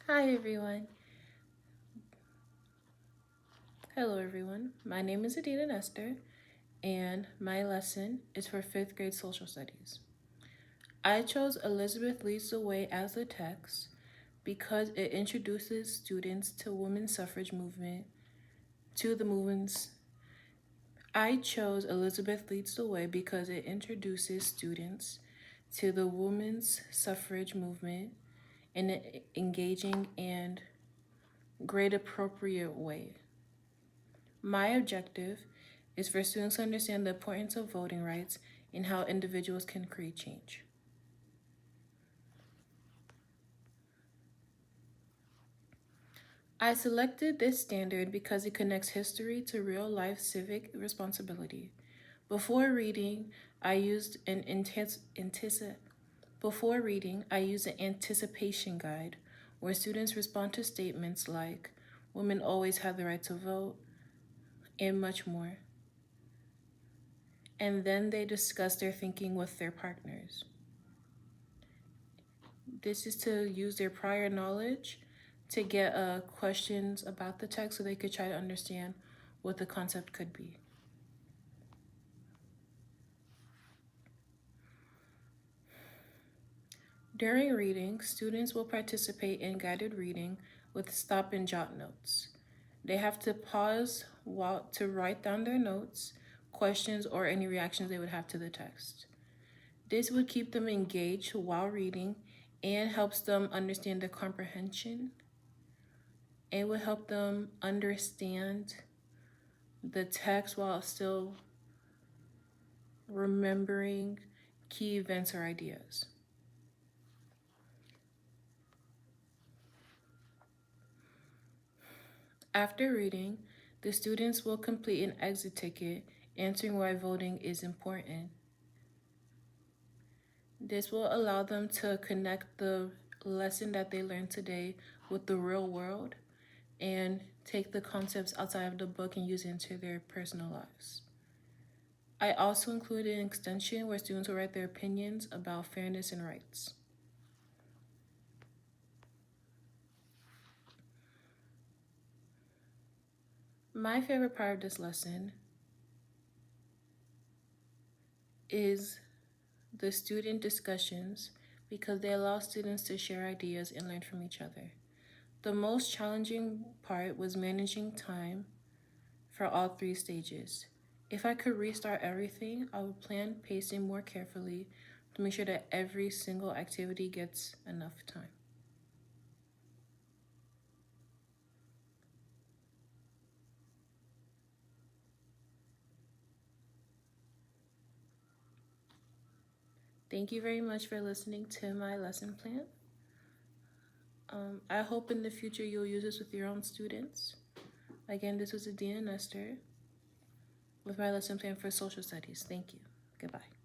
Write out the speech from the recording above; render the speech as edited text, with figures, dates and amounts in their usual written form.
Hi everyone. Hello everyone. My name is Adina Nestor and my lesson is for 5th grade social studies. I chose Elizabeth Leads the Way as the text because it introduces students to women's suffrage movement, to the movements. I chose Elizabeth Leads the Way because it introduces students to the women's suffrage movement in an engaging and grade appropriate way. My objective is for students to understand the importance of voting rights and how individuals can create change. I selected this standard because it connects history to real-life civic responsibility. Before reading, I used an anticipation guide where students respond to statements like women always have the right to vote and much more. And then they discuss their thinking with their partners. This is to use their prior knowledge to get questions about the text so they could try to understand what the concept could be. During reading, students will participate in guided reading with stop and jot notes. They have to pause to write down their notes, questions, or any reactions they would have to the text. This would keep them engaged while reading and helps them understand the comprehension. It would help them understand the text while still remembering key events or ideas. After reading, the students will complete an exit ticket answering why voting is important. This will allow them to connect the lesson that they learned today with the real world and take the concepts outside of the book and use it into their personal lives. I also included an extension where students will write their opinions about fairness and rights. My favorite part of this lesson is the student discussions because they allow students to share ideas and learn from each other. The most challenging part was managing time for all 3 stages. If I could restart everything, I would plan pacing more carefully to make sure that every single activity gets enough time. Thank you very much for listening to my lesson plan. I hope in the future you'll use this with your own students. Again, this was Adina Nestor with my lesson plan for social studies. Thank you. Goodbye.